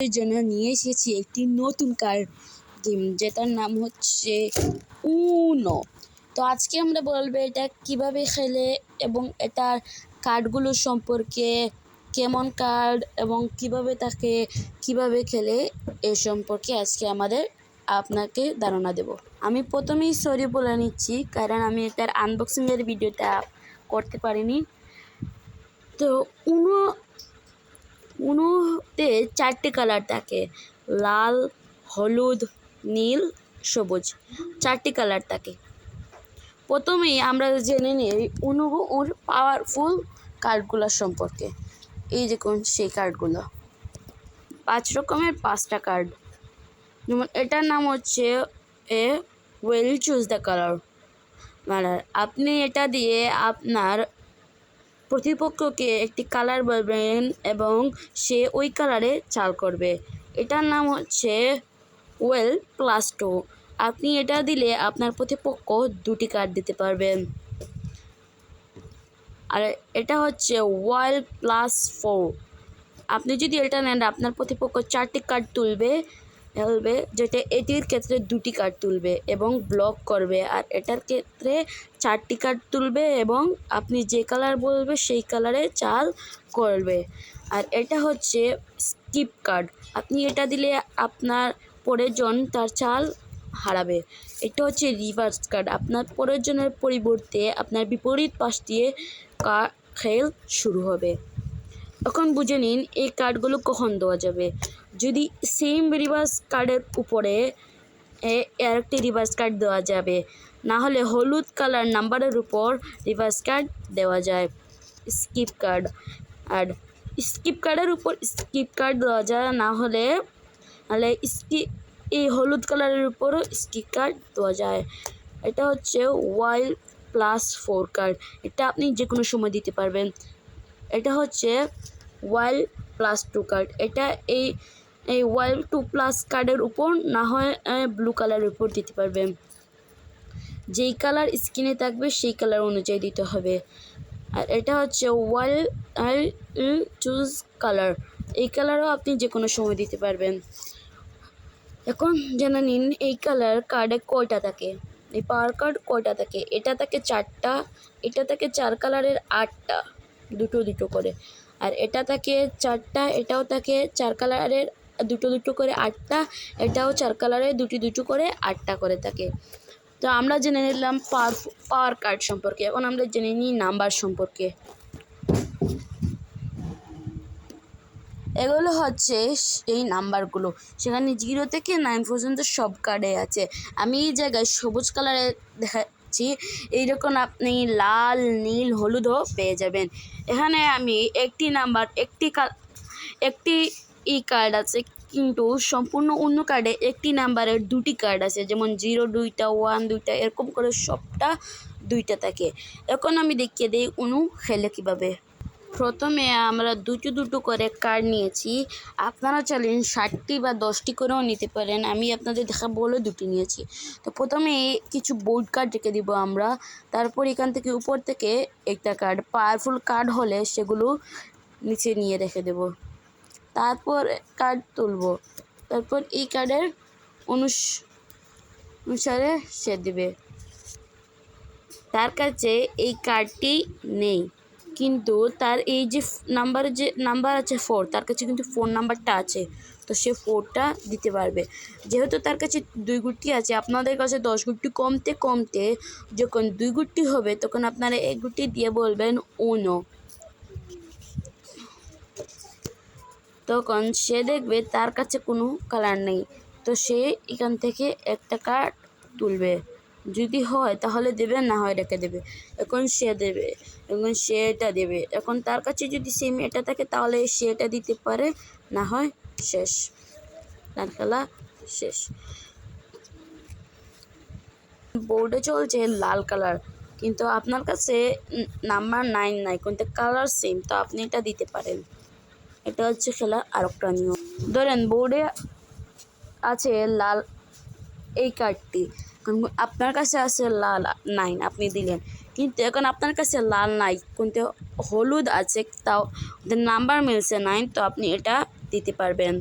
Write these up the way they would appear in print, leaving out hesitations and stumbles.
এর জন্য নিয়ে এসেছি একটি নতুন কার্ড গেম, যেটার নাম হচ্ছে উনো। তো আজকে আমরা বলবো এটা কিভাবে খেলে এবং এটার কার্ডগুলো সম্পর্কে, কেমন কার্ড এবং কিভাবে খেলে এ সম্পর্কে আজকে আপনাকে ধারণা দেব। আমি প্রথমেই সরি বলে নিচ্ছি, কারণ আমি এটার আনবক্সিংয়ের ভিডিওটা করতে পারিনি। তো উনোতে 4টি কালার থাকে, লাল, হলুদ, নীল, সবুজ, 4টি কালার থাকে। প্রথমেই আমরা জেনে নিই ওর পাওয়ারফুল কার্ডগুলো সম্পর্কে। এই দেখুন সেই কার্ডগুলো, 5 রকমের 5টা কার্ড। যেমন এটার নাম হচ্ছে এ ওয়েল চুজ দ্য কালার। মানে আপনি এটা দিয়ে আপনার প্রতিপক্ষকে একটি কালার বলবেন এবং সে ওই কালারে চাল করবে। এটার নাম হচ্ছে ওয়েল প্লাস 2। আপনি এটা দিলে আপনার প্রতিপক্ষ 2টি কার্ড দিতে পারবেন। আর এটা হচ্ছে ওয়েল প্লাস 4। আপনি যদি এটা নেন, আপনার প্রতিপক্ষ 4টি কার্ড তুলবে, যেটা এটির ক্ষেত্রে 2টি কার্ড তুলবে এবং ব্লক করবে। আর এটার ক্ষেত্রে 4টি কার্ড তুলবে এবং আপনি যে কালার বলবে সেই কালারে চাল করবে। আর এটা হচ্ছে স্কিপ কার্ড। আপনি এটা দিলে আপনার পরের জন তার চাল হারাবে। এটা হচ্ছে রিভার্স কার্ড। আপনার পরের জনের পরিবর্তে আপনার বিপরীত পাশ দিয়ে খেল শুরু হবে। এখন বুঝে নিন এই কার্ডগুলো কখন দেওয়া যাবে। যদি সেম রিভার্স কার্ডের উপরে আরেকটি রিভার্স কার্ড দেওয়া যাবে, না হলে হলুদ কালার নাম্বারের উপর রিভার্স কার্ড দেওয়া যায়। স্কিপ কার্ড, আর স্কিপ কার্ডের উপর স্কিপ কার্ড দেওয়া যায়, না হলে এই হলুদ কালারের উপরও স্কিপ কার্ড দেওয়া যায়। এটা হচ্ছে ওয়াইল প্লাস 4 কার্ড। এটা আপনি যে কোনো সময় দিতে পারবেন। এটা হচ্ছে ওয়াইল প্লাস 2 কার্ড। এটা এই ওয়াইল 2 প্লাস কার্ডের উপর, না হয় ব্লু কালারের উপর দিতে পারবেন। যেই কালার স্ক্রিনে থাকবে সেই কালার অনুযায়ী দিতে হবে। আর এটা হচ্ছে ওয়াইল চুজ কালার। এই কালারও আপনি যে কোনো সময় দিতে পারবেন। এখন জেনে নিন এই কালার কার্ডে কয়টা থাকে, এই পাওয়ার কার্ড কয়টা থাকে। এটা থাকে 4টা, এটা থাকে 4 কালারের 8টা, দুটো করে। আর এটা থাকে 4টা, এটাও থাকে 4 কালারের দুটো করে 8টা, এটাও 4 কালারের দুটো করে 8টা করে থাকে। তো আমরা জেনে নিলাম পাওয়ার কার্ড সম্পর্কে। এখন আমরা জেনে নিই নাম্বার সম্পর্কে। এগুলো হচ্ছে এই নাম্বারগুলো, সেখানে 0 থেকে 9 পর্যন্ত সব কার্ডে আছে। আমি এই জায়গায় সবুজ কালারে দেখাচ্ছি, এইরকম আপনি লাল, নীল, হলুদও পেয়ে যাবেন। এখানে আমি একটি নাম্বার একটি কার্ড আছে, কিন্তু সম্পূর্ণ অন্য কার্ডে একটি নাম্বারের 2টি কার্ড আছে। যেমন 0 2টা, 1 2টা, এরকম করে সবটা 2টা থাকে। এখন আমি দেখিয়ে দিই অনু খেলে কীভাবে। প্রথমে আমরা দুটো করে কার্ড নিয়েছি। আপনারা চাইলে 60টি বা 10টি করেও নিতে পারেন। আমি আপনাদের দেখাবো বলে 2টি নিয়েছি। তো প্রথমে কিছু বোর্ড কার্ড রেখে দিব আমরা। তারপর এখান থেকে উপর থেকে একটা কার্ড, পাওয়ারফুল কার্ড হলে সেগুলো নিচে নিয়ে রেখে দেব। তারপর কার্ড তুলব। তারপর এই কার্ডের অনুসারে সে দেবে। তার কাছে এই কার্ডটি নেই, কিন্তু তার এই যে নাম্বার আছে 4, তার কাছে কিন্তু 4 নাম্বারটা আছে। তো সে 4টা দিতে পারবে। যেহেতু তার কাছে 2 গুটি আছে, আপনাদের কাছে 10 গুটি কমতে যখন 2 গুটি হবে, তখন আপনারা 1 গুটি দিয়ে বলবেন উনো। তখন সে দেখবে তার কাছে কোনো কালার নেই, তো সে এখান থেকে একটা কার্ড তুলবে। যদি হয় তাহলে দেবে, না হয় রেখে দেবে। এখন সে দেবে, এখন সে এটা দেবে। এখন তার কাছে যদি সেম এটা থাকে তাহলে সে এটা দিতে পারে, না হয় শেষ, তার খেলা শেষ। বোর্ডে চলছে লাল কালার, কিন্তু আপনার কাছে নাম্বার 9 নাই, কিন্তু কালার সেম, তো আপনি এটা দিতে পারেন। এটা হচ্ছে খেলা আরেকটা নিয়ম। ধরেন বোর্ডে আছে লাল এই কার্ডটি, আপনার কাছে আছে লাল 9, আপনি দিলেন। কিন্তু এখন আপনার কাছে লাল নাই, কিন্তু হলুদ আছে, তাও নাম্বার মিলছে 9, তো আপনি এটা দিতে পারবেন।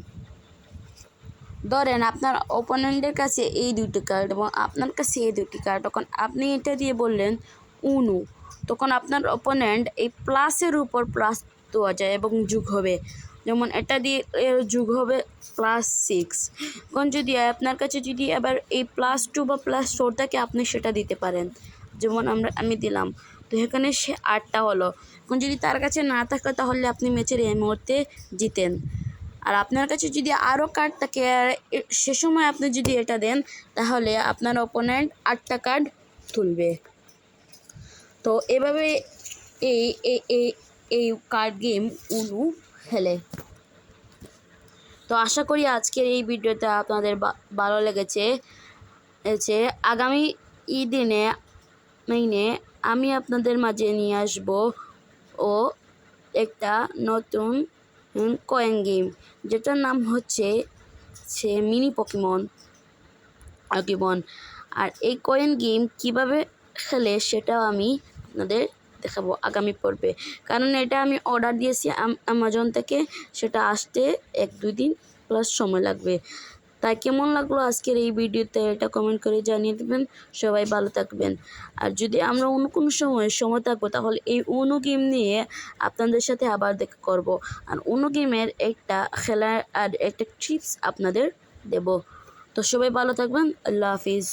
ধরেন আপনার অপোনেন্টের কাছে এই দুটি কার্ড এবং আপনার কাছে এই দুটি কার্ড, তখন আপনি এটা দিয়ে বললেন উনু, তখন আপনার অপোনেন্ট এই প্লাসের উপর প্লাস দেওয়া যায় এবং যোগ হবে। যেমন এটা দিয়ে যোগ হবে +6। এখন যদি আপনার কাছে যদি আবার এই +2 বা +4 থাকে, আপনি সেটা দিতে পারেন। যেমন আমি দিলাম, তো এখানে সে 8টা হলো। এখন যদি তার কাছে না থাকে তাহলে আপনি ম্যাচের এই মুহূর্তে জিতেন। আর আপনার কাছে যদি আরও কার্ড থাকে সে সময় আপনি যদি এটা দেন, তাহলে আপনার অপোনেন্ট 8টা কার্ড তুলবে। তো এভাবে এই এই এই এই কার্ড গেম উনু খেলে। তো আশা করি আজকের এই ভিডিওটা আপনাদের ভালো লেগেছে। আগামী দিনে আমি আপনাদের মাঝে নিয়ে আসব ও একটা নতুন কয়েন গেম, যেটার নাম হচ্ছে মিনি পকিমন। আর এই কয়েন গেম কিভাবে খেলে সেটাও আমি আপনাদের দেখাবো আগামী পর্বে, কারণ এটা আমি অর্ডার দিয়েছি অ্যামাজন থেকে, সেটা আসতে 1-2 দিন প্লাস সময় লাগবে। তাই কেমন লাগলো আজকের এই ভিডিওতে এটা কমেন্ট করে জানিয়ে দেবেন। সবাই ভালো থাকবেন। আর যদি আমরা অন্য কোনো সময় থাকবো, তাহলে এই উনো গেম নিয়ে আপনাদের সাথে আবার দেখা করব। আর উনো গেমের একটা খেলার আর একটা টিপস আপনাদের দেব। তো সবাই ভালো থাকবেন। আল্লাহ হাফিজ।